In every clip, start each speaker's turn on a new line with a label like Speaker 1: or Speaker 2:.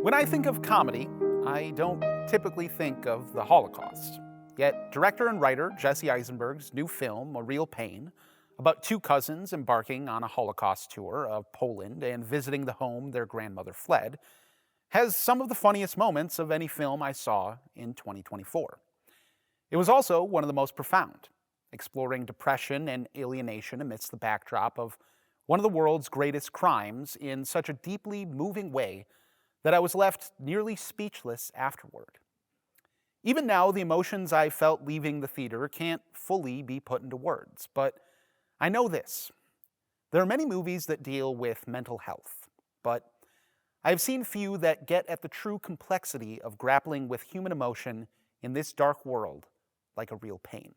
Speaker 1: When I think of comedy, I don't typically think of the Holocaust. Yet, director and writer Jesse Eisenberg's new film, A Real Pain, about two cousins embarking on a Holocaust tour of Poland and visiting the home their grandmother fled, has some of the funniest moments of any film I saw in 2024. It was also one of the most profound, exploring depression and alienation amidst the backdrop of one of the world's greatest crimes in such a deeply moving way that I was left nearly speechless afterward. Even now, the emotions I felt leaving the theater can't fully be put into words, but I know this. There are many movies that deal with mental health, but I've seen few that get at the true complexity of grappling with human emotion in this dark world like A Real Pain.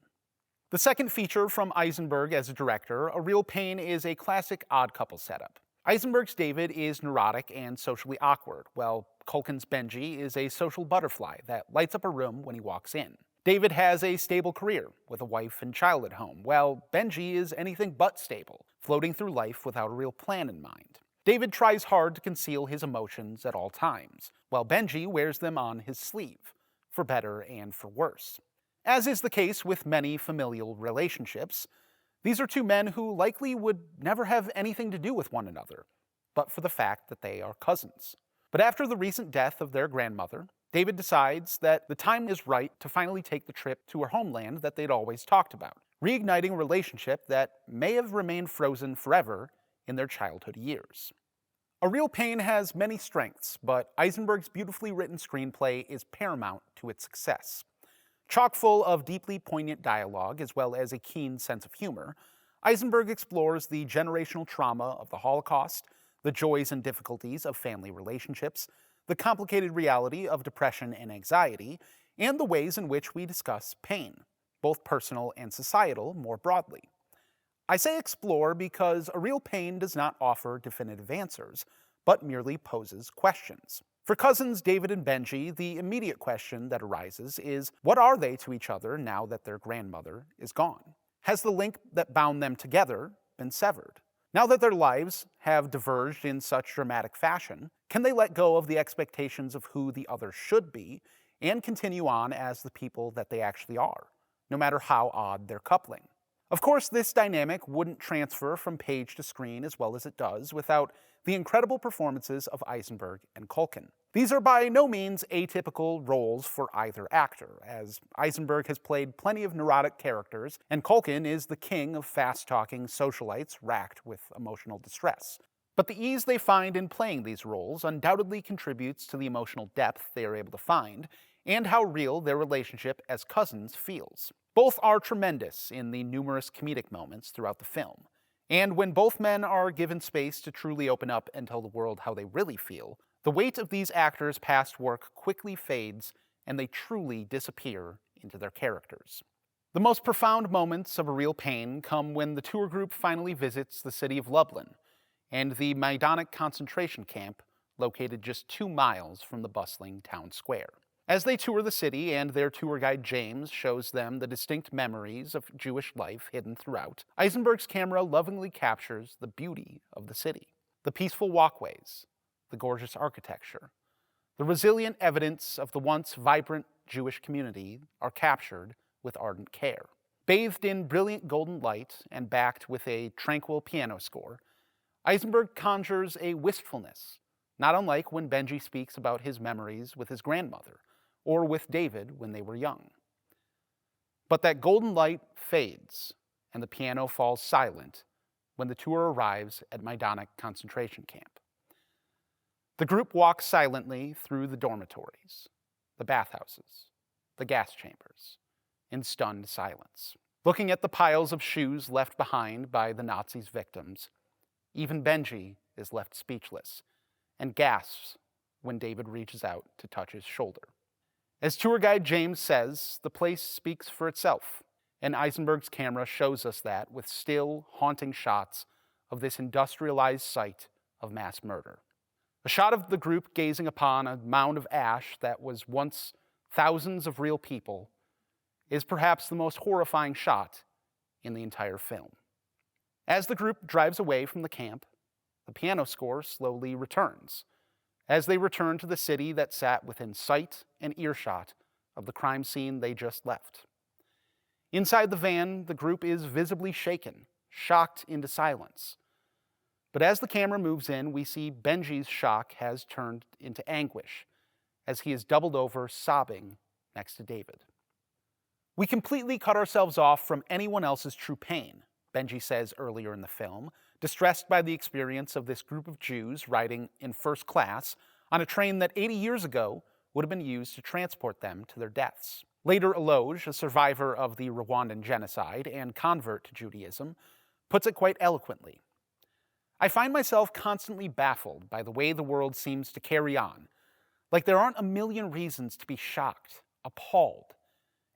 Speaker 1: The second feature from Eisenberg as a director, A Real Pain, is a classic odd couple setup. Eisenberg's David is neurotic and socially awkward, while Culkin's Benji is a social butterfly that lights up a room when he walks in. David has a stable career with a wife and child at home, while Benji is anything but stable, floating through life without a real plan in mind. David tries hard to conceal his emotions at all times, while Benji wears them on his sleeve, for better and for worse. As is the case with many familial relationships, these are two men who likely would never have anything to do with one another, but for the fact that they are cousins. But after the recent death of their grandmother, David decides that the time is right to finally take the trip to her homeland that they'd always talked about, reigniting a relationship that may have remained frozen forever in their childhood years. A Real Pain has many strengths, but Eisenberg's beautifully written screenplay is paramount to its success. Chock full of deeply poignant dialogue, as well as a keen sense of humor, Eisenberg explores the generational trauma of the Holocaust, the joys and difficulties of family relationships, the complicated reality of depression and anxiety, and the ways in which we discuss pain, both personal and societal more broadly. I say explore because A Real Pain does not offer definitive answers, but merely poses questions. For cousins David and Benji, the immediate question that arises is, what are they to each other now that their grandmother is gone? Has the link that bound them together been severed? Now that their lives have diverged in such dramatic fashion, can they let go of the expectations of who the other should be and continue on as the people that they actually are, no matter how odd their coupling? Of course, this dynamic wouldn't transfer from page to screen as well as it does without the incredible performances of Eisenberg and Culkin. These are by no means atypical roles for either actor, as Eisenberg has played plenty of neurotic characters, and Culkin is the king of fast-talking socialites racked with emotional distress. But the ease they find in playing these roles undoubtedly contributes to the emotional depth they are able to find, and how real their relationship as cousins feels. Both are tremendous in the numerous comedic moments throughout the film, and when both men are given space to truly open up and tell the world how they really feel, the weight of these actors' past work quickly fades and they truly disappear into their characters. The most profound moments of A Real Pain come when the tour group finally visits the city of Lublin and the Majdanek concentration camp located just 2 miles from the bustling town square. As they tour the city and their tour guide James shows them the distinct memories of Jewish life hidden throughout, Eisenberg's camera lovingly captures the beauty of the city. The peaceful walkways, the gorgeous architecture, the resilient evidence of the once vibrant Jewish community are captured with ardent care. Bathed in brilliant golden light and backed with a tranquil piano score, Eisenberg conjures a wistfulness, not unlike when Benji speaks about his memories with his grandmother, or with David when they were young. But that golden light fades, and the piano falls silent when the tour arrives at Majdanek concentration camp. The group walks silently through the dormitories, the bathhouses, the gas chambers, in stunned silence. Looking at the piles of shoes left behind by the Nazis' victims, even Benji is left speechless and gasps when David reaches out to touch his shoulder. As tour guide James says, the place speaks for itself, and Eisenberg's camera shows us that with still, haunting shots of this industrialized site of mass murder. A shot of the group gazing upon a mound of ash that was once thousands of real people is perhaps the most horrifying shot in the entire film. As the group drives away from the camp, the piano score slowly returns, as they return to the city that sat within sight and earshot of the crime scene they just left. Inside the van, the group is visibly shaken, shocked into silence. But as the camera moves in, we see Benji's shock has turned into anguish as he is doubled over, sobbing next to David. "We completely cut ourselves off from anyone else's true pain," Benji says earlier in the film, distressed by the experience of this group of Jews riding in first class on a train that 80 years ago would have been used to transport them to their deaths. Later, Eloge, a survivor of the Rwandan genocide and convert to Judaism, puts it quite eloquently. "I find myself constantly baffled by the way the world seems to carry on, like there aren't a million reasons to be shocked, appalled,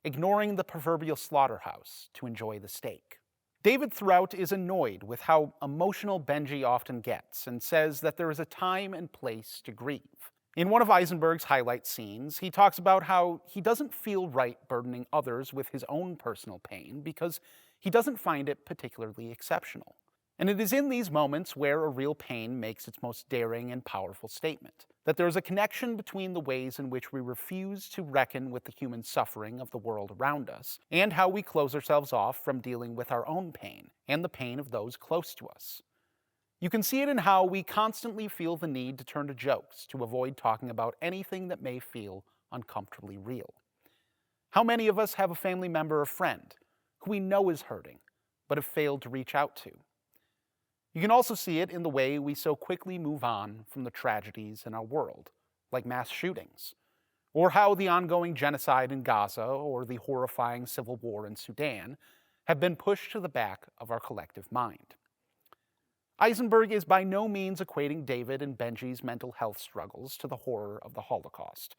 Speaker 1: ignoring the proverbial slaughterhouse to enjoy the steak." David throughout is annoyed with how emotional Benji often gets and says that there is a time and place to grieve. In one of Eisenberg's highlight scenes, he talks about how he doesn't feel right burdening others with his own personal pain because he doesn't find it particularly exceptional. And it is in these moments where a real pain makes its most daring and powerful statement, that there is a connection between the ways in which we refuse to reckon with the human suffering of the world around us, and how we close ourselves off from dealing with our own pain and the pain of those close to us. You can see it in how we constantly feel the need to turn to jokes to avoid talking about anything that may feel uncomfortably real. How many of us have a family member or friend who we know is hurting, but have failed to reach out to? You can also see it in the way we so quickly move on from the tragedies in our world, like mass shootings, or how the ongoing genocide in Gaza or the horrifying civil war in Sudan have been pushed to the back of our collective mind. Eisenberg is by no means equating David and Benji's mental health struggles to the horror of the Holocaust.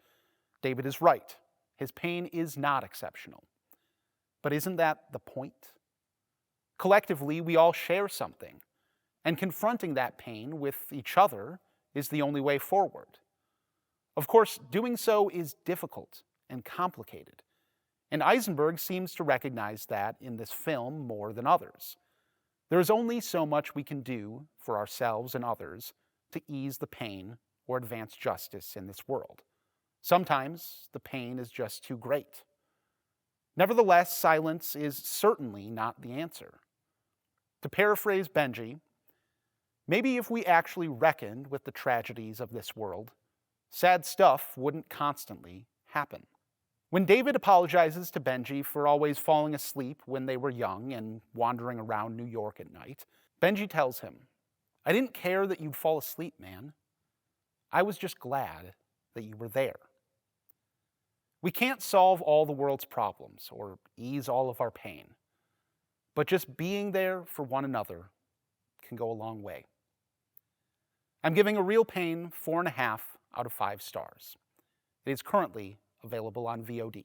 Speaker 1: David is right. His pain is not exceptional. But isn't that the point? Collectively, we all share something, and confronting that pain with each other is the only way forward. Of course, doing so is difficult and complicated, and Eisenberg seems to recognize that in this film more than others. There is only so much we can do for ourselves and others to ease the pain or advance justice in this world. Sometimes the pain is just too great. Nevertheless, silence is certainly not the answer. To paraphrase Benji, maybe if we actually reckoned with the tragedies of this world, sad stuff wouldn't constantly happen. When David apologizes to Benji for always falling asleep when they were young and wandering around New York at night, Benji tells him, "I didn't care that you'd fall asleep, man. I was just glad that you were there." We can't solve all the world's problems or ease all of our pain, but just being there for one another can go a long way. I'm giving A Real Pain 4.5 out of 5 stars. It is currently available on VOD.